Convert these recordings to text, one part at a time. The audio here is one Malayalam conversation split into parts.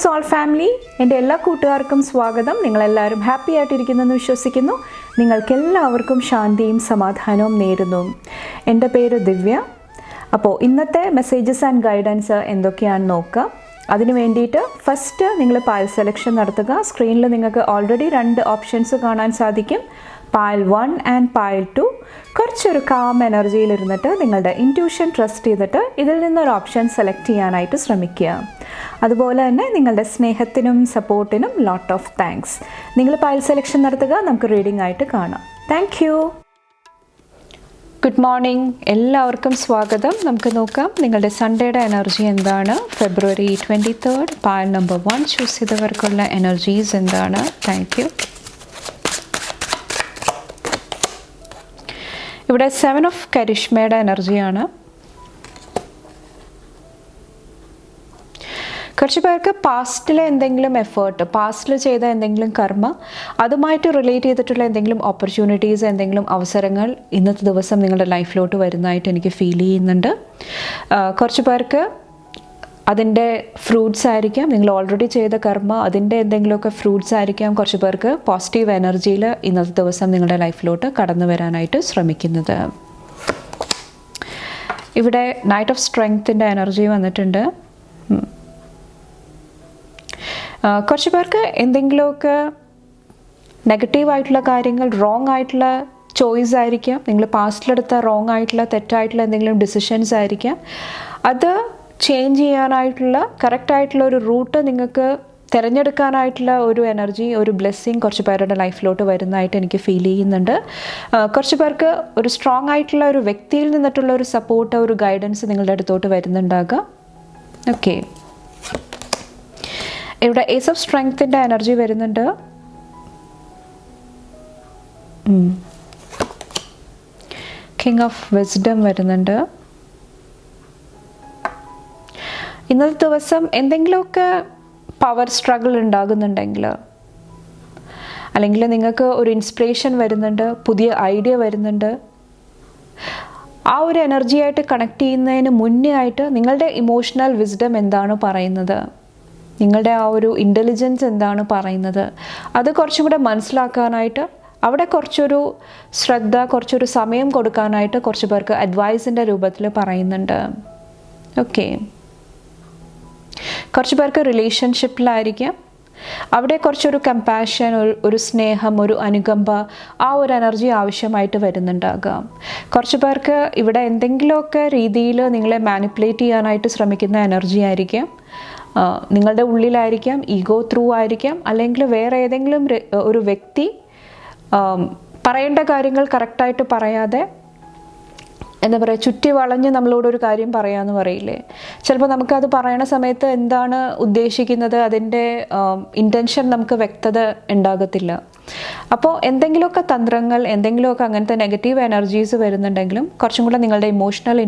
സോൾ ഫാമിലി, എൻ്റെ എല്ലാ കൂട്ടുകാർക്കും സ്വാഗതം. നിങ്ങളെല്ലാവരും ഹാപ്പി ആയിട്ടിരിക്കുന്നെന്ന് വിശ്വസിക്കുന്നു. നിങ്ങൾക്കെല്ലാവർക്കും ശാന്തിയും സമാധാനവും നേരുന്നു. എൻ്റെ പേര് ദിവ്യ. അപ്പോൾ ഇന്നത്തെ മെസ്സേജസ് ആൻഡ് ഗൈഡൻസ് എന്തൊക്കെയാണെന്ന് നോക്കാം. അതിന് വേണ്ടിയിട്ട് ഫസ്റ്റ് നിങ്ങൾ പായൽ സെലക്ഷൻ നടത്തുക. സ്ക്രീനിൽ നിങ്ങൾക്ക് ഓൾറെഡി 2 ഓപ്ഷൻസ് കാണാൻ സാധിക്കും, പായൽ 1 ആൻഡ് പായൽ 2. കുറച്ചൊരു കാം എനർജിയിലിരുന്നിട്ട് നിങ്ങളുടെ ഇൻറ്റ്യൂഷൻ ട്രസ്റ്റ് ചെയ്തിട്ട് ഇതിൽ നിന്നൊരു ഓപ്ഷൻ സെലക്ട് ചെയ്യാനായിട്ട് ശ്രമിക്കുക. അതുപോലെ തന്നെ നിങ്ങളുടെ സ്നേഹത്തിനും സപ്പോർട്ടിനും ലോട്ട് ഓഫ് താങ്ക്സ്. നിങ്ങൾ പായൽ സെലക്ഷൻ നടത്തുക, നമുക്ക് റീഡിംഗ് ആയിട്ട് കാണാം. Thank you. ഗുഡ് മോർണിംഗ്, എല്ലാവർക്കും സ്വാഗതം. നമുക്ക് നോക്കാം നിങ്ങളുടെ സൺഡേയുടെ എനർജി എന്താണ്. ഫെബ്രുവരി 23 പായൽ നമ്പർ 1 ചൂസ് ചെയ്തവർക്കുള്ള എനർജീസ് എന്താണ്. Thank you. ഇവിടെ 7 ഓഫ് കരിഷ്മയുടെ എനർജിയാണ്. കുറച്ച് പേർക്ക് പാസ്റ്റിലെ എന്തെങ്കിലും എഫേർട്ട്, പാസ്റ്റിൽ ചെയ്ത എന്തെങ്കിലും കർമ്മ, അതുമായിട്ട് റിലേറ്റ് ചെയ്തിട്ടുള്ള എന്തെങ്കിലും ഓപ്പർച്യൂണിറ്റീസ്, എന്തെങ്കിലും അവസരങ്ങൾ ഇന്നത്തെ ദിവസം നിങ്ങളുടെ ലൈഫിലോട്ട് വരുന്നതായിട്ട് എനിക്ക് ഫീൽ ചെയ്യുന്നുണ്ട്. കുറച്ച് പേർക്ക് അതിൻ്റെ ഫ്രൂട്ട്സ് ആയിരിക്കാം, നിങ്ങൾ ഓൾറെഡി ചെയ്ത കർമ്മ അതിൻ്റെ എന്തെങ്കിലുമൊക്കെ ഫ്രൂട്ട്സ് ആയിരിക്കാം. കുറച്ച് പേർക്ക് പോസിറ്റീവ് എനർജിയിൽ ഇന്നത്തെ ദിവസം നിങ്ങളുടെ ലൈഫിലോട്ട് കടന്നു വരാനായിട്ട് ശ്രമിക്കുന്നത്. ഇവിടെ നൈറ്റ് ഓഫ് സ്ട്രെങ്ത്തിൻ്റെ എനർജി വന്നിട്ടുണ്ട്. കുറച്ച് പേർക്ക് എന്തെങ്കിലുമൊക്കെ നെഗറ്റീവായിട്ടുള്ള കാര്യങ്ങൾ, റോങ് ആയിട്ടുള്ള ചോയ്സ് ആയിരിക്കാം, നിങ്ങൾ പാസ്റ്റിലെടുത്ത റോങ് ആയിട്ടുള്ള തെറ്റായിട്ടുള്ള എന്തെങ്കിലും ഡിസിഷൻസ് ആയിരിക്കാം. അത് ചേഞ്ച് ചെയ്യാനായിട്ടുള്ള കറക്റ്റായിട്ടുള്ള ഒരു റൂട്ട് നിങ്ങൾക്ക് തിരഞ്ഞെടുക്കാനായിട്ടുള്ള ഒരു എനർജി, ഒരു ബ്ലെസ്സിങ് കുറച്ച് പേരുടെ ലൈഫിലോട്ട് വരുന്നതായിട്ട് എനിക്ക് ഫീൽ ചെയ്യുന്നുണ്ട്. കുറച്ച് പേർക്ക് ഒരു സ്ട്രോങ് ആയിട്ടുള്ള ഒരു വ്യക്തിയിൽ നിന്നിട്ടുള്ള ഒരു സപ്പോർട്ട്, ഒരു ഗൈഡൻസ് നിങ്ങളുടെ അടുത്തോട്ട് വരുന്നുണ്ടാകാം. ഓക്കെ, ഇവിടെ ഏസ് ഓഫ് സ്ട്രെങ്ത്തിൻ്റെ എനർജി വരുന്നുണ്ട്. കിങ് ഓഫ് വിസ്ഡം വരുന്നുണ്ട്. ഇന്നത്തെ ദിവസം എന്തെങ്കിലുമൊക്കെ പവർ സ്ട്രഗിൾ ഉണ്ടാകുന്നുണ്ടെങ്കിൽ, അല്ലെങ്കിൽ നിങ്ങൾക്ക് ഒരു ഇൻസ്പിറേഷൻ വരുന്നുണ്ട്, പുതിയ ഐഡിയ വരുന്നുണ്ട്, ആ ഒരു എനർജിയായിട്ട് കണക്ട് ചെയ്യുന്നതിന് മുന്നേ ആയിട്ട് നിങ്ങളുടെ ഇമോഷണൽ വിസ്ഡം എന്താണ് പറയുന്നത്, നിങ്ങളുടെ ആ ഒരു ഇൻ്റലിജൻസ് എന്താണ് പറയുന്നത്, അത് കുറച്ചും കൂടെ മനസ്സിലാക്കാനായിട്ട് അവിടെ കുറച്ചൊരു ശ്രദ്ധ, കുറച്ചൊരു സമയം കൊടുക്കാനായിട്ട് കുറച്ച് പേർക്ക് അഡ്വൈസിൻ്റെ രൂപത്തിൽ പറയുന്നുണ്ട്. ഓക്കെ, കുറച്ച് പേർക്ക് റിലേഷൻഷിപ്പിലായിരിക്കാം, അവിടെ കുറച്ചൊരു കമ്പാഷൻ, ഒരു സ്നേഹം, ഒരു അനുകമ്പ, ആ ഒരു എനർജി ആവശ്യമായിട്ട് വരുന്നുണ്ടാകാം. കുറച്ച് പേർക്ക് ഇവിടെ എന്തെങ്കിലുമൊക്കെ രീതിയിൽ നിങ്ങളെ മാനിപ്പുലേറ്റ് ചെയ്യാനായിട്ട് ശ്രമിക്കുന്ന എനർജി ആയിരിക്കാം. നിങ്ങളുടെ ഉള്ളിലായിരിക്കാം, ഈഗോ ത്രൂ ആയിരിക്കാം, അല്ലെങ്കിൽ വേറെ ഏതെങ്കിലും ഒരു വ്യക്തി പറയേണ്ട കാര്യങ്ങൾ കറക്റ്റായിട്ട് പറയാതെ, എന്താ പറയുക, ചുറ്റി വളഞ്ഞ് നമ്മളോടൊരു കാര്യം പറയാമെന്ന് പറയില്ലേ. ചിലപ്പോൾ നമുക്കത് പറയണ സമയത്ത് എന്താണ് ഉദ്ദേശിക്കുന്നത്, അതിൻ്റെ ഇൻറ്റൻഷൻ നമുക്ക് വ്യക്തത ഉണ്ടാകത്തില്ല. അപ്പോൾ എന്തെങ്കിലുമൊക്കെ തന്ത്രങ്ങൾ, എന്തെങ്കിലുമൊക്കെ അങ്ങനത്തെ നെഗറ്റീവ് എനർജീസ് വരുന്നുണ്ടെങ്കിലും കുറച്ചും കൂടെ നിങ്ങളുടെ ഇമോഷണൽ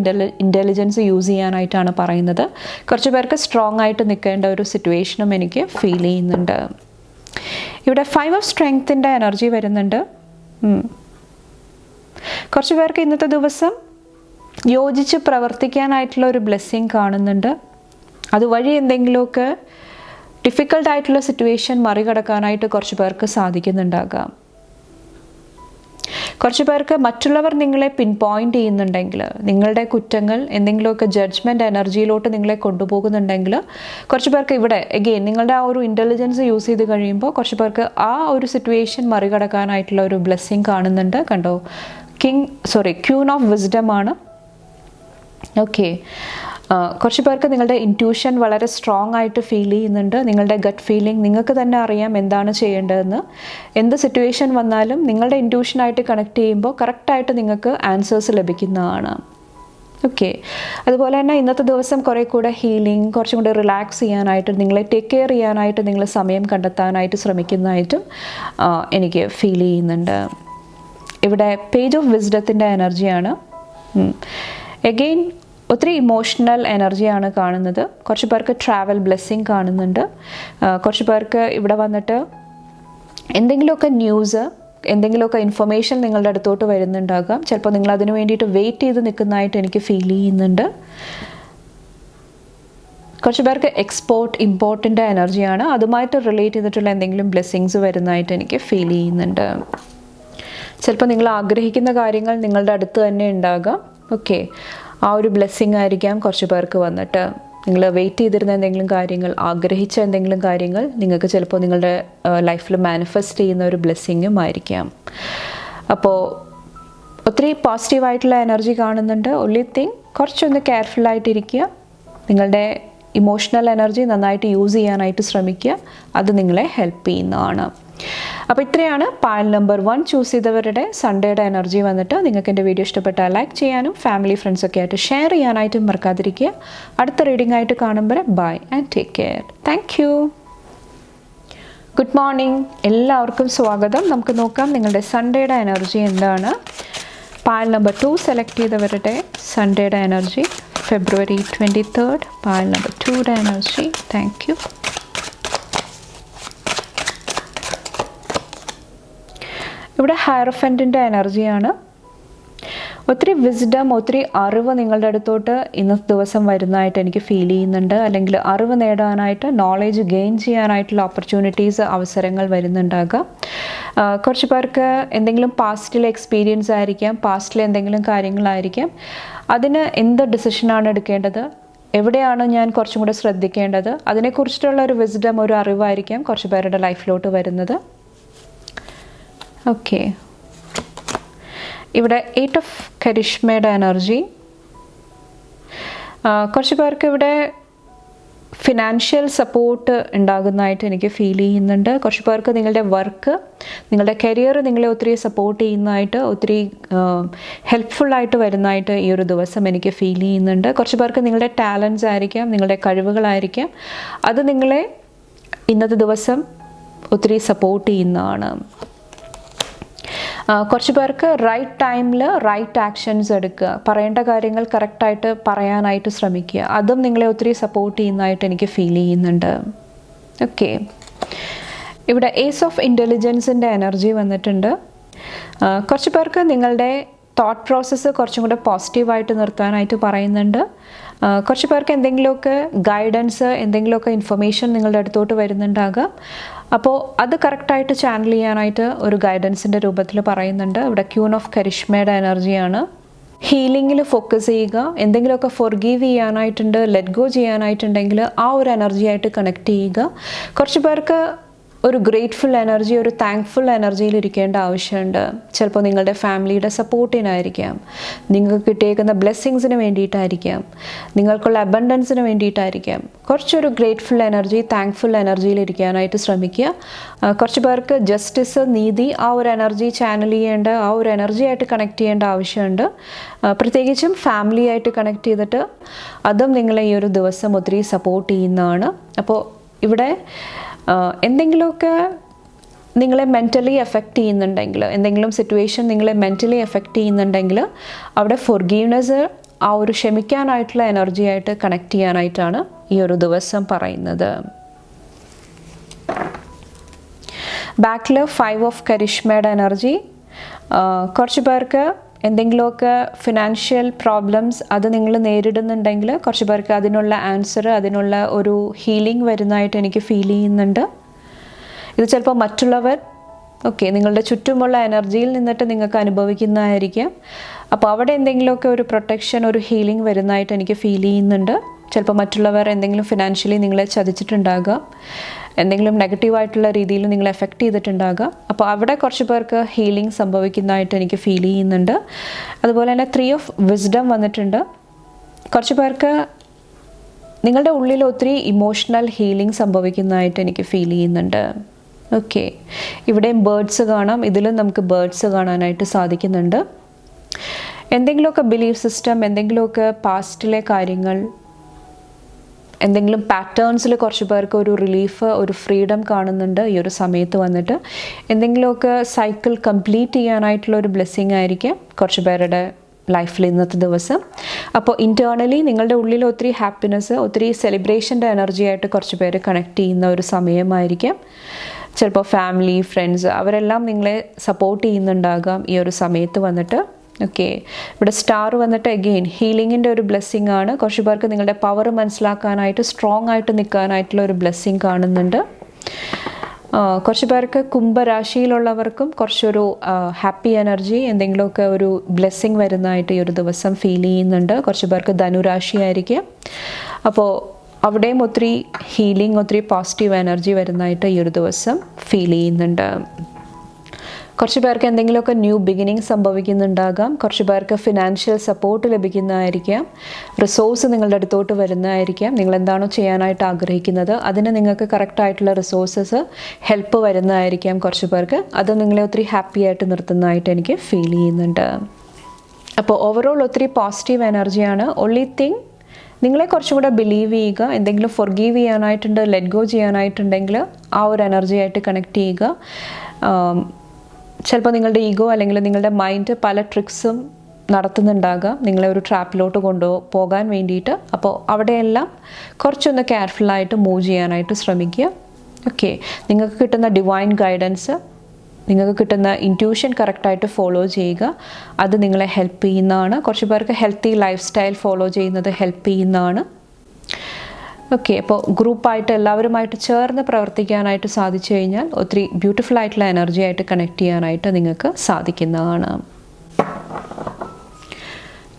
ഇൻ്റലിജൻസ് യൂസ് ചെയ്യാനായിട്ടാണ് പറയുന്നത്. കുറച്ച് പേർക്ക് സ്ട്രോങ് ആയിട്ട് നിൽക്കേണ്ട ഒരു സിറ്റുവേഷനും എനിക്ക് ഫീൽ ചെയ്യുന്നുണ്ട്. ഇവിടെ 5 ഓഫ് സ്ട്രെങ്ത്തിൻ്റെ എനർജി വരുന്നുണ്ട്. കുറച്ച് പേർക്ക് ഇന്നത്തെ ദിവസം യോജിച്ച് പ്രവർത്തിക്കാനായിട്ടുള്ള ഒരു ബ്ലെസ്സിങ് കാണുന്നുണ്ട്. അതുവഴി എന്തെങ്കിലുമൊക്കെ ഡിഫിക്കൽട്ടായിട്ടുള്ള സിറ്റുവേഷൻ മറികടക്കാനായിട്ട് കുറച്ച് പേർക്ക് സാധിക്കുന്നുണ്ടാകാം. കുറച്ച് പേർക്ക് മറ്റുള്ളവർ നിങ്ങളെ പിൻ പോയിൻ്റ് ചെയ്യുന്നുണ്ടെങ്കിൽ, നിങ്ങളുടെ കുറ്റങ്ങൾ എന്തെങ്കിലുമൊക്കെ ജഡ്ജ്മെൻറ്റ് എനർജിയിലോട്ട് നിങ്ങളെ കൊണ്ടുപോകുന്നുണ്ടെങ്കിൽ, കുറച്ച് പേർക്ക് ഇവിടെ എഗെയിൻ നിങ്ങളുടെ ആ ഒരു ഇൻ്റലിജൻസ് യൂസ് ചെയ്ത് കഴിയുമ്പോൾ കുറച്ച് പേർക്ക് ആ ഒരു സിറ്റുവേഷൻ മറികടക്കാനായിട്ടുള്ള ഒരു ബ്ലെസ്സിങ് കാണുന്നുണ്ട്. കണ്ടോ, ക്യൂൻ ഓഫ് വിസ്ഡം ആണ്. ഓക്കെ, കുറച്ച് പേർക്ക് നിങ്ങളുടെ ഇൻറ്റ്യൂഷൻ വളരെ സ്ട്രോങ് ആയിട്ട് ഫീൽ ചെയ്യുന്നുണ്ട്. നിങ്ങളുടെ ഗട്ട് ഫീലിംഗ്, നിങ്ങൾക്ക് തന്നെ അറിയാം എന്താണ് ചെയ്യേണ്ടതെന്ന്. എന്ത് സിറ്റുവേഷൻ വന്നാലും നിങ്ങളുടെ ഇൻറ്റ്യൂഷനായിട്ട് കണക്ട് ചെയ്യുമ്പോൾ കറക്റ്റായിട്ട് നിങ്ങൾക്ക് ആൻസേഴ്സ് ലഭിക്കുന്നതാണ്. ഓക്കെ, അതുപോലെ തന്നെ ഇന്നത്തെ ദിവസം കുറേ കൂടെ ഹീലിംഗ്, കുറച്ചും കൂടെ റിലാക്സ് ചെയ്യാനായിട്ട്, നിങ്ങളെ ടേക്ക് കെയർ ചെയ്യാനായിട്ട് നിങ്ങൾ സമയം കണ്ടെത്താനായിട്ട് ശ്രമിക്കുന്നതായിട്ടും എനിക്ക് ഫീൽ ചെയ്യുന്നുണ്ട്. ഇവിടെ പേജ് ഓഫ് വിസ്ഡത്തിൻ്റെ എനർജിയാണ്. എഗെയിൻ ഒത്തിരി ഇമോഷണൽ എനർജിയാണ് കാണുന്നത്. കുറച്ച് പേർക്ക് ട്രാവൽ ബ്ലെസ്സിങ് കാണുന്നുണ്ട്. കുറച്ച് പേർക്ക് ഇവിടെ വന്നിട്ട് എന്തെങ്കിലുമൊക്കെ ന്യൂസ്, എന്തെങ്കിലുമൊക്കെ ഇൻഫർമേഷൻ നിങ്ങളുടെ അടുത്തോട്ട് വരുന്നുണ്ടാകാം. ചിലപ്പോൾ നിങ്ങൾ അതിനു വേണ്ടിയിട്ട് വെയിറ്റ് ചെയ്ത് നിൽക്കുന്നതായിട്ട് എനിക്ക് ഫീൽ ചെയ്യുന്നുണ്ട്. കുറച്ച് പേർക്ക് എക്സ്പോർട്ട് ഇമ്പോർട്ടിൻ്റെ എനർജിയാണ്. അതുമായിട്ട് റിലേറ്റ് ചെയ്തിട്ടുള്ള എന്തെങ്കിലും ബ്ലെസ്സിങ്സ് വരുന്നതായിട്ട് എനിക്ക് ഫീൽ ചെയ്യുന്നുണ്ട്. ചിലപ്പോൾ നിങ്ങൾ ആഗ്രഹിക്കുന്ന കാര്യങ്ങൾ നിങ്ങളുടെ അടുത്ത് തന്നെ ഉണ്ടാകാം. ഓക്കെ, ആ ഒരു ബ്ലെസ്സിങ് ആയിരിക്കാം കുറച്ച് പേർക്ക് വന്നിട്ട്. നിങ്ങൾ വെയിറ്റ് ചെയ്തിരുന്ന എന്തെങ്കിലും കാര്യങ്ങൾ, ആഗ്രഹിച്ച എന്തെങ്കിലും കാര്യങ്ങൾ നിങ്ങൾക്ക് ചിലപ്പോൾ നിങ്ങളുടെ ലൈഫിൽ മാനിഫെസ്റ്റ് ചെയ്യുന്ന ഒരു ബ്ലെസ്സിങ്ങും ആയിരിക്കാം. അപ്പോൾ ഒത്തിരി പോസിറ്റീവായിട്ടുള്ള എനർജി കാണുന്നുണ്ട്. ഒൺലി തിങ് കുറച്ചൊന്ന് കെയർഫുള്ളായിട്ടിരിക്കുക. നിങ്ങളുടെ ഇമോഷണൽ എനർജി നന്നായിട്ട് യൂസ് ചെയ്യാനായിട്ട് ശ്രമിക്കുക. അത് നിങ്ങളെ ഹെൽപ്പ് ചെയ്യുന്നതാണ്. അപ്പോൾ ഇത്രയാണ് പായൽ നമ്പർ 1 ചൂസ് ചെയ്തവരുടെ സൺഡേയുടെ എനർജി വന്നിട്ട്. നിങ്ങൾക്ക് എൻ്റെ വീഡിയോ ഇഷ്ടപ്പെട്ടാൽ ലൈക്ക് ചെയ്യാനും ഫാമിലി ഫ്രണ്ട്സൊക്കെ ആയിട്ട് ഷെയർ ചെയ്യാനായിട്ടും മറക്കാതിരിക്കുക. അടുത്ത റീഡിംഗ് ആയിട്ട് കാണുമ്പോൾ bye and take care. Thank you. Good morning, എല്ലാവർക്കും സ്വാഗതം. നമുക്ക് നോക്കാം നിങ്ങളുടെ സൺഡേയുടെ എനർജി എന്താണ്. പായൽ നമ്പർ 2 സെലക്ട് ചെയ്തവരുടെ സൺഡേയുടെ എനർജി February 23rd. പായൽ നമ്പർ 2യുടെ എനർജി. Thank you. ഇവിടെ ഹയറഫൻറ്റിൻ്റെ എനർജിയാണ്. ഒത്തിരി വിസ്ഡം, ഒത്തിരി അറിവ് നിങ്ങളുടെ അടുത്തോട്ട് ഇന്നത്തെ ദിവസം വരുന്നതായിട്ട് എനിക്ക് ഫീൽ ചെയ്യുന്നുണ്ട്. അല്ലെങ്കിൽ അറിവ് നേടാനായിട്ട്, നോളേജ് ഗെയിൻ ചെയ്യാനായിട്ടുള്ള ഓപ്പർച്യൂണിറ്റീസ്, അവസരങ്ങൾ വരുന്നുണ്ടാകാം. കുറച്ച് പേർക്ക് എന്തെങ്കിലും പാസ്റ്റിലെ എക്സ്പീരിയൻസ് ആയിരിക്കാം, പാസ്റ്റിലെ എന്തെങ്കിലും കാര്യങ്ങളായിരിക്കാം. അതിന് എന്ത് ഡിസിഷനാണ് എടുക്കേണ്ടത്, എവിടെയാണ് ഞാൻ കുറച്ചും കൂടെ ശ്രദ്ധിക്കേണ്ടത്, അതിനെക്കുറിച്ചിട്ടുള്ള ഒരു വിസ്ഡം, ഒരു അറിവായിരിക്കാം കുറച്ച് പേരുടെ ലൈഫിലോട്ട് വരുന്നത്. ഓക്കെ, ഇവിടെ 8 ഓഫ് കരിഷ്മയുടെ എനർജി. കുറച്ച് പേർക്ക് ഇവിടെ ഫിനാൻഷ്യൽ സപ്പോർട്ട് ഉണ്ടാകുന്നതായിട്ട് എനിക്ക് ഫീൽ ചെയ്യുന്നുണ്ട്. കുറച്ച് പേർക്ക് നിങ്ങളുടെ വർക്ക്, നിങ്ങളുടെ കരിയർ നിങ്ങളെ ഒത്തിരി സപ്പോർട്ട് ചെയ്യുന്നതായിട്ട്, ഒത്തിരി ഹെൽപ്ഫുള്ളായിട്ട് വരുന്നതായിട്ട് ഈ ഒരു ദിവസം എനിക്ക് ഫീൽ ചെയ്യുന്നുണ്ട്. കുറച്ച് പേർക്ക് നിങ്ങളുടെ ടാലൻസ് ആയിരിക്കാം, നിങ്ങളുടെ കഴിവുകളായിരിക്കാം, അത് നിങ്ങളെ ഇന്നത്തെ ദിവസം ഒത്തിരി സപ്പോർട്ട് ചെയ്യുന്നതാണ്. കുറച്ച് പേർക്ക് റൈറ്റ് ടൈമിൽ റൈറ്റ് ആക്ഷൻസ് എടുക്കുക, പറയേണ്ട കാര്യങ്ങൾ കറക്റ്റായിട്ട് പറയാനായിട്ട് ശ്രമിക്കുക, അതും നിങ്ങളെ ഒത്തിരി സപ്പോർട്ട് ചെയ്യുന്നതായിട്ട് എനിക്ക് ഫീൽ ചെയ്യുന്നുണ്ട്. ഓക്കെ, ഇവിടെ ഏസ് ഓഫ് ഇൻ്റലിജൻസിൻ്റെ എനർജി വന്നിട്ടുണ്ട്. കുറച്ച് പേർക്ക് നിങ്ങളുടെ തോട്ട് പ്രോസസ്സ് കുറച്ചും കൂടെ പോസിറ്റീവായിട്ട് നിർത്താനായിട്ട് പറയുന്നുണ്ട്. കുറച്ച് പേർക്ക് എന്തെങ്കിലുമൊക്കെ ഗൈഡൻസ്, എന്തെങ്കിലുമൊക്കെ ഇൻഫർമേഷൻ നിങ്ങളുടെ അടുത്തോട്ട് വരുന്നുണ്ടാകാം. അപ്പോൾ അത് കറക്റ്റായിട്ട് ചാനൽ ചെയ്യാനായിട്ട് ഒരു ഗൈഡൻസിൻ്റെ രൂപത്തിൽ പറയുന്നുണ്ട്. ഇവിടെ ക്യൂൻ ഓഫ് കരിഷ്മയുടെ എനർജിയാണ്. ഹീലിങ്ങിൽ ഫോക്കസ് ചെയ്യുക, എന്തെങ്കിലുമൊക്കെ ഫൊർഗീവ് ചെയ്യാനായിട്ടുണ്ട്, ലെറ്റ് ഗോ ചെയ്യാനായിട്ടുണ്ടെങ്കിൽ ആ ഒരു എനർജിയായിട്ട് കണക്ട് ചെയ്യുക. കുറച്ച് പേർക്ക് ഒരു ഗ്രേറ്റ്ഫുൾ എനർജി, ഒരു താങ്ക്ഫുൾ എനർജിയിൽ ഇരിക്കേണ്ട ആവശ്യമുണ്ട്. ചിലപ്പോൾ നിങ്ങളുടെ ഫാമിലിയുടെ സപ്പോർട്ടിനായിരിക്കാം, നിങ്ങൾക്ക് കിട്ടിയേക്കുന്ന ബ്ലെസ്സിങ്സിന് വേണ്ടിയിട്ടായിരിക്കാം, നിങ്ങൾക്കുള്ള അബണ്ടൻസിന് വേണ്ടിയിട്ടായിരിക്കാം. കുറച്ചൊരു ഗ്രേറ്റ്ഫുൾ എനർജി, താങ്ക്ഫുൾ എനർജിയിൽ ഇരിക്കാനായിട്ട് ശ്രമിക്കുക. കുറച്ച് പേർക്ക് ജസ്റ്റിസ്, നീതി, ആ ഒരു എനർജി ചാനൽ ചെയ്യേണ്ട, ആ ഒരു എനർജിയായിട്ട് കണക്ട് ചെയ്യേണ്ട ആവശ്യമുണ്ട്. പ്രത്യേകിച്ചും ഫാമിലിയായിട്ട് കണക്ട് ചെയ്തിട്ട് അതും നിങ്ങളെ ഈ ഒരു ദിവസം ഒത്തിരി സപ്പോർട്ട് ചെയ്യുന്നതാണ്. അപ്പോൾ ഇവിടെ എന്തെങ്കിലുമൊക്കെ നിങ്ങളെ മെൻ്റലി എഫക്റ്റ് ചെയ്യുന്നുണ്ടെങ്കിൽ, എന്തെങ്കിലും സിറ്റുവേഷൻ നിങ്ങളെ മെൻ്റലി എഫക്റ്റ് ചെയ്യുന്നുണ്ടെങ്കിൽ അവിടെ ഫൊർഗീവ്നെസ്, ആ ഒരു ക്ഷമിക്കാനായിട്ടുള്ള എനർജിയായിട്ട് കണക്ട് ചെയ്യാനായിട്ടാണ് ഈ ഒരു ദിവസം പറയുന്നത്. ബാക്കിൽ 5 ഓഫ് കരിഷ്മയുടെ എനർജി. കുറച്ച് പേർക്ക് എന്തെങ്കിലുമൊക്കെ ഫിനാൻഷ്യൽ പ്രോബ്ലംസ് അത് നിങ്ങൾ നേരിടുന്നുണ്ടെങ്കിൽ കുറച്ച് പേർക്ക് അതിനുള്ള ആൻസർ, അതിനുള്ള ഒരു ഹീലിംഗ് വരുന്നതായിട്ട് എനിക്ക് ഫീൽ ചെയ്യുന്നുണ്ട്. ഇത് ചിലപ്പോൾ മറ്റുള്ളവർ, ഓക്കെ, നിങ്ങളുടെ ചുറ്റുമുള്ള എനർജിയിൽ നിന്നിട്ട് നിങ്ങൾക്ക് അനുഭവിക്കുന്നതായിരിക്കാം. അപ്പോൾ അവിടെ എന്തെങ്കിലുമൊക്കെ ഒരു പ്രൊട്ടക്ഷൻ, ഒരു ഹീലിംഗ് വരുന്നതായിട്ട് എനിക്ക് ഫീൽ ചെയ്യുന്നുണ്ട്. ചിലപ്പോൾ മറ്റുള്ളവർ എന്തെങ്കിലും ഫിനാൻഷ്യലി നിങ്ങളെ ചതിച്ചിട്ടുണ്ടാകാം, എന്തെങ്കിലും നെഗറ്റീവായിട്ടുള്ള രീതിയിൽ നിങ്ങളെ എഫക്റ്റ് ചെയ്തിട്ടുണ്ടാകാം. അപ്പോൾ അവിടെ കുറച്ച് പേർക്ക് ഹീലിംഗ് സംഭവിക്കുന്നതായിട്ട് എനിക്ക് ഫീൽ ചെയ്യുന്നുണ്ട്. അതുപോലെ തന്നെ 3 ഓഫ് വിസ്ഡം വന്നിട്ടുണ്ട്. കുറച്ച് പേർക്ക് നിങ്ങളുടെ ഉള്ളിൽ ഒത്തിരി ഇമോഷണൽ ഹീലിംഗ് സംഭവിക്കുന്നതായിട്ട് എനിക്ക് ഫീൽ ചെയ്യുന്നുണ്ട്. ഓക്കെ, ഇവിടെയും ബേർഡ്സ് കാണാം, ഇതിലും നമുക്ക് ബേർഡ്സ് കാണാനായിട്ട് സാധിക്കുന്നുണ്ട്. എന്തെങ്കിലുമൊക്കെ ബിലീഫ് സിസ്റ്റം, എന്തെങ്കിലുമൊക്കെ പാസ്റ്റിലെ കാര്യങ്ങൾ, എന്തെങ്കിലും പാറ്റേൺസിൽ കുറച്ച് പേർക്ക് ഒരു റിലീഫ്, ഒരു ഫ്രീഡം കാണുന്നുണ്ട് ഈ ഒരു സമയത്ത് വന്നിട്ട്. എന്തെങ്കിലുമൊക്കെ സൈക്കിൾ കംപ്ലീറ്റ് ചെയ്യാനായിട്ടുള്ള ഒരു ബ്ലെസ്സിങ് ആയിരിക്കും കുറച്ച് പേരുടെ ലൈഫിൽ ഇന്നത്തെ ദിവസം. അപ്പോൾ ഇൻറ്റേർണലി നിങ്ങളുടെ ഉള്ളിൽ ഒത്തിരി ഹാപ്പിനെസ്, ഒത്തിരി സെലിബ്രേഷൻ്റെ എനർജിയായിട്ട് കുറച്ച് പേര് കണക്ട് ചെയ്യുന്ന ഒരു സമയമായിരിക്കും. ചിലപ്പോൾ ഫാമിലി, ഫ്രണ്ട്സ് അവരെല്ലാം നിങ്ങളെ സപ്പോർട്ട് ചെയ്യുന്നുണ്ടാകാം ഈ ഒരു സമയത്ത് വന്നിട്ട്. ഓക്കെ, ഇവിടെ സ്റ്റാർ വന്നിട്ട് അഗെയിൻ ഹീലിങ്ങിൻ്റെ ഒരു ബ്ലെസ്സിങ് ആണ്. കുറച്ച് പേർക്ക് നിങ്ങളുടെ പവർ മനസ്സിലാക്കാനായിട്ട് സ്ട്രോങ് ആയിട്ട് നിൽക്കാനായിട്ടുള്ള ഒരു ബ്ലെസ്സിങ് കാണുന്നുണ്ട്. കുറച്ച് പേർക്ക് കുംഭരാശിയിലുള്ളവർക്കും കുറച്ചൊരു ഹാപ്പി എനർജി, എന്തെങ്കിലുമൊക്കെ ഒരു ബ്ലെസ്സിങ് വരുന്നതായിട്ട് ഈ ഒരു ദിവസം ഫീൽ ചെയ്യുന്നുണ്ട്. കുറച്ച് പേർക്ക് ധനുരാശി ആയിരിക്കും. അപ്പോൾ അവിടെയും ഒത്തിരി ഹീലിംഗ്, ഒത്തിരി പോസിറ്റീവ് എനർജി വരുന്നതായിട്ട് ഈ ഒരു ദിവസം ഫീൽ ചെയ്യുന്നുണ്ട്. കുറച്ച് പേർക്ക് എന്തെങ്കിലുമൊക്കെ ന്യൂ ബിഗിനിങ് സംഭവിക്കുന്നുണ്ടാകാം. കുറച്ച് പേർക്ക് ഫിനാൻഷ്യൽ സപ്പോർട്ട് ലഭിക്കുന്നതായിരിക്കാം. റിസോഴ്സ് നിങ്ങളുടെ അടുത്തോട്ട് വരുന്നതായിരിക്കാം. നിങ്ങൾ എന്താണോ ചെയ്യാനായിട്ട് ആഗ്രഹിക്കുന്നത് അതിന് നിങ്ങൾക്ക് കറക്റ്റായിട്ടുള്ള റിസോഴ്സസ് ഹെൽപ്പ് വരുന്നതായിരിക്കാം. കുറച്ച് പേർക്ക് അത് നിങ്ങളെ ഒത്തിരി ഹാപ്പി ആയിട്ട് നിർത്തുന്നതായിട്ട് എനിക്ക് ഫീൽ ചെയ്യുന്നുണ്ട്. അപ്പോൾ ഓവറോൾ ഒത്തിരി പോസിറ്റീവ് എനർജിയാണ്. ഓൺലി തിങ് നിങ്ങളെ കുറച്ചും കൂടെ ബിലീവ് ചെയ്യുക. എന്തെങ്കിലും ഫൊർഗീവ് ചെയ്യാനായിട്ടുണ്ട്, ലെറ്റ് ഗോ ചെയ്യാനായിട്ടുണ്ടെങ്കിൽ ആ ഒരു എനർജി ആയിട്ട് കണക്ട് ചെയ്യുക. ചിലപ്പോൾ നിങ്ങളുടെ ഈഗോ അല്ലെങ്കിൽ നിങ്ങളുടെ മൈൻഡ് പല ട്രിക്സും നടത്തുന്നുണ്ടാകാം നിങ്ങളെ ഒരു ട്രാപ്പിലോട്ട് പോകാൻ വേണ്ടിയിട്ട്. അപ്പോൾ അവിടെയെല്ലാം കുറച്ചൊന്ന് കെയർഫുള്ളായിട്ട് മൂവ് ചെയ്യാനായിട്ട് ശ്രമിക്കുക. ഓക്കെ, നിങ്ങൾക്ക് കിട്ടുന്ന ഡിവൈൻ ഗൈഡൻസ്, നിങ്ങൾക്ക് കിട്ടുന്ന ഇൻറ്റ്യൂഷൻ കറക്റ്റായിട്ട് ഫോളോ ചെയ്യുക. അത് നിങ്ങളെ ഹെൽപ്പ് ചെയ്യുന്നതാണ്. കുറച്ച് പേർക്ക് ഹെൽത്തി ലൈഫ് സ്റ്റൈൽ ഫോളോ ചെയ്യുന്നത് ഹെൽപ്പ് ചെയ്യുന്നതാണ്. ഓക്കെ, അപ്പോൾ ഗ്രൂപ്പായിട്ട് എല്ലാവരുമായിട്ട് ചേർന്ന് പ്രവർത്തിക്കാനായിട്ട് സാധിച്ചു കഴിഞ്ഞാൽ ഒത്തിരി ബ്യൂട്ടിഫുൾ ആയിട്ടുള്ള എനർജി ആയിട്ട് കണക്ട് ചെയ്യാനായിട്ട് നിങ്ങൾക്ക് സാധിക്കുന്നതാണ്.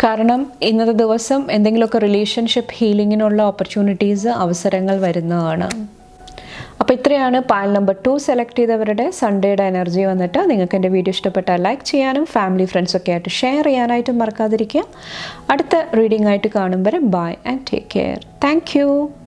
കാരണം ഇന്നത്തെ ദിവസം എന്തെങ്കിലുമൊക്കെ റിലേഷൻഷിപ്പ് ഹീലിങ്ങിനുള്ള ഓപ്പർച്യൂണിറ്റീസ്, അവസരങ്ങൾ വരുന്നതാണ്. അപ്പോൾ ഇത്രയാണ് പാൽ നമ്പർ 2 സെലക്ട് ചെയ്തവരുടെ സൺഡേയുടെ എനർജി വന്നിട്ട്. നിങ്ങൾക്ക് എൻ്റെ വീഡിയോ ഇഷ്ടപ്പെട്ടാൽ ലൈക്ക് ചെയ്യാനും ഫാമിലി ഫ്രണ്ട്സൊക്കെ ആയിട്ട് ഷെയർ ചെയ്യാനായിട്ടും മറക്കാതിരിക്കുക. അടുത്ത റീഡിംഗ് ആയിട്ട് കാണും വരെ bye and take care. Thank U.